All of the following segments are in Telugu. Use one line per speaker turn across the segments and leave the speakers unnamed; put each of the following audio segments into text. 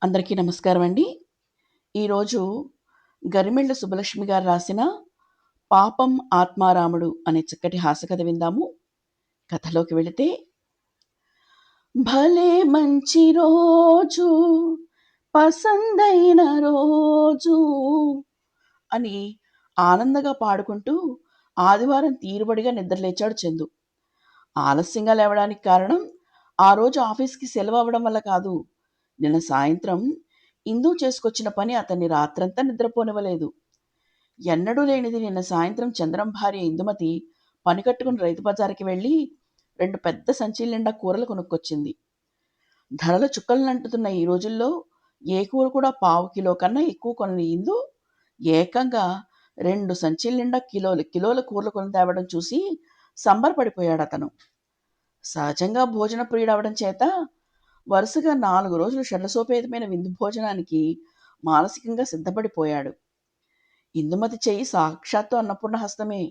అందరికీ నమస్కారం అండి. ఈరోజు గరిమెళ్ళ సుబ్బలక్ష్మి గారు రాసిన 'పాపం ఆత్మారాముడు' అనే చక్కటి హాస్యకథ విందాము. కథలోకి వెళితే, భలే మంచి రోజు పసందైన రోజు అని ఆనందంగా పాడుకుంటూ ఆదివారం తీరుబడిగా నిద్రలేచాడు చందు. ఆలస్యంగా లేవడానికి కారణం ఆ రోజు ఆఫీస్‌కి సెలవు అవ్వడం వల్ల కాదు. నిన్న సాయంత్రం ఇందు చేసుకొచ్చిన పని అతన్ని రాత్రంతా నిద్రపోనివ్వలేదు. ఎన్నడూ లేనిది నిన్న సాయంత్రం చంద్రం భార్య ఇందుమతి పని కట్టుకుని రైతు బజారుకి వెళ్ళి 2 పెద్ద సంచీల నిండా కూరలు కొనుక్కొచ్చింది. ధరలు చుక్కల్నంటుతున్న ఈ రోజుల్లో ఏ కూర కూడా పావు కిలో కన్నా ఎక్కువ కొనని ఇందు ఏకంగా 2 సంచీల నిండా కిలోలు కిలోల కూరలు కొని తేవడం చూసి సంబరపడిపోయాడతను. సహజంగా భోజన ప్రియుడవడం చేత వరుసగా 4 రోజులు షడ్రసోపేతమైన విందు భోజనానికి మానసికంగా సిద్ధపడిపోయాడు. ఇందుమతి చెయ్యి సాక్షాత్తు అన్నపూర్ణ హస్తమే.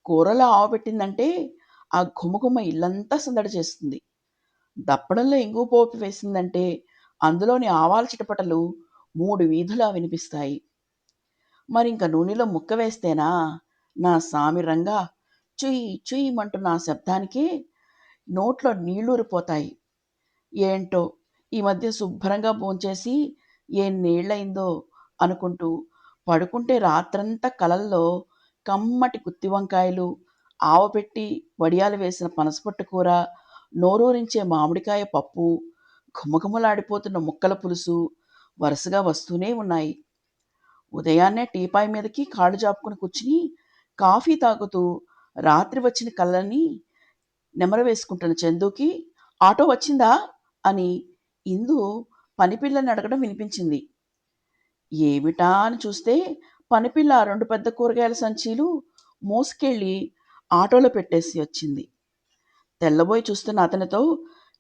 కూరలో ఆవపెట్టిందంటే ఆ ఘుమఘుమ ఇల్లంతా సందడి చేస్తుంది. దప్పడంలో ఇంగువ పోపు వేసిందంటే అందులోని ఆవాల చిటపటలు 3 వీధులా వినిపిస్తాయి. మరింక నూనెలో ముక్క వేస్తేనా, నా సామి రంగా చుయ్ చుయ్యమంటున్న ఆ శబ్దానికే నోట్లో నీళ్లూరిపోతాయి. ఏంటో ఈ మధ్య శుభ్రంగా భోంచేసి ఎన్నేళ్లయిందో అనుకుంటూ పడుకుంటే రాత్రంతా కలల్లో కమ్మటి గుత్తి వంకాయలు, ఆవపెట్టి వడియాలు వేసిన పనసపొట్టు కూర, నోరూరించే మామిడికాయ పప్పు, ఘుమఘుమలాడిపోతున్న ముక్కల పులుసు వరుసగా వస్తూనే ఉన్నాయి. ఉదయాన్నే టీపాయ్ మీదకి కాళ్ళు జాపుకుని కూర్చుని కాఫీ తాగుతూ రాత్రి వచ్చిన కలలని నెమరు వేసుకుంటున్న చందుకి ఆటో వచ్చిందా అని ఇందు పనిపిల్లని అడగడం వినిపించింది. ఏమిటా అని చూస్తే పనిపిల్ల ఆ 2 పెద్ద కూరగాయల సంచీలు మోసుకెళ్ళి ఆటోలో పెట్టేసి వచ్చింది. తెల్లబోయి చూస్తున్న అతనితో,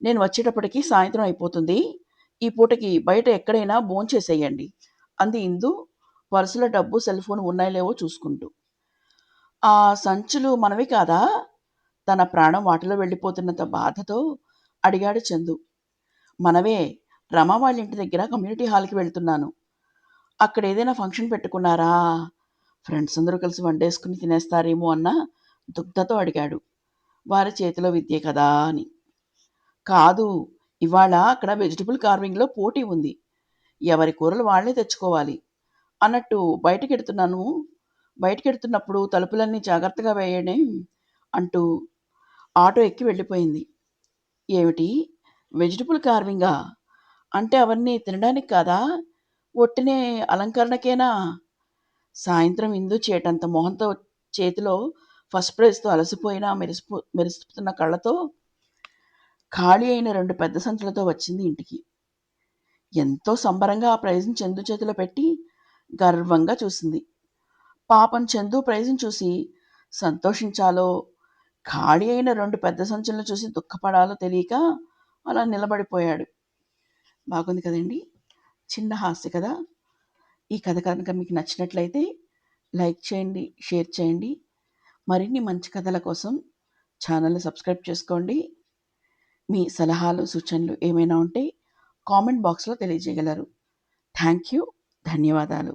నేను వచ్చేటప్పటికి సాయంత్రం అయిపోతుంది. ఈ పూటకి బయట ఎక్కడైనా భోంచేసేయండి అంది ఇందు పర్సులో డబ్బు సెల్ ఫోన్ ఉన్నాయో లేవో చూసుకుంటూ. ఆ సంచులు మనవి కాదా? తన ప్రాణం వాటిలో వెళ్ళిపోతున్నంత బాధతో అడిగాడు చందు. మనవే. రమ వాళ్ళ ఇంటి దగ్గర కమ్యూనిటీ హాల్‌కి వెళ్తున్నాను. అక్కడ ఏదైనా ఫంక్షన్ పెట్టుకున్నారా? ఫ్రెండ్స్ అందరూ కలిసి వండేసుకుని తినేస్తారేమో అన్న దుగ్ధతో అడిగాడు. వారి చేతిలో విద్యే కదా అని. కాదు. ఇవాళ అక్కడ వెజిటబుల్ కార్వింగ్‌లో పోటీ ఉంది. ఎవరి కూరలు వాళ్ళే తెచ్చుకోవాలి. అన్నట్టు బయటికెడుతున్నాను. బయటికెడుతున్నప్పుడు తలుపులన్నీ జాగ్రత్తగా వేయడే అంటూ ఆటో ఎక్కి వెళ్ళిపోయింది. ఏమిటి? వెజిటబుల్ కార్వింగా? అంటే అవన్నీ తినడానికి కాదా? ఒట్టినే అలంకరణకేనా? సాయంత్రం ఇందు చేటంత మొహంతో చేతిలో ఫస్ట్ ప్రైజ్‌తో అలసిపోయిన మెరుస్తున్న కళ్ళతో ఖాళీ అయిన 2 పెద్ద సంచులతో వచ్చింది ఇంటికి. ఎంతో సంబరంగా ఆ ప్రైజ్‌ని చందు చేతిలో పెట్టి గర్వంగా చూసింది. పాపం చందు ప్రైజ్‌ని చూసి సంతోషించాలో, ఖాళీ అయిన 2 పెద్ద సంచులను చూసి దుఃఖపడాలో తెలియక అలా నిలబడిపోయాడు. బాగుంది కదండీ! చిన్న హాస్య కథ. ఈ కథ కనుక మీకు నచ్చినట్లయితే లైక్ చేయండి, షేర్ చేయండి. మరిన్ని మంచి కథల కోసం ఛానల్‌ని సబ్స్క్రైబ్ చేసుకోండి. మీ సలహాలు, సూచనలు ఏమైనా ఉంటే కామెంట్ బాక్స్‌లో తెలియజేయగలరు. Thank you. ధన్యవాదాలు.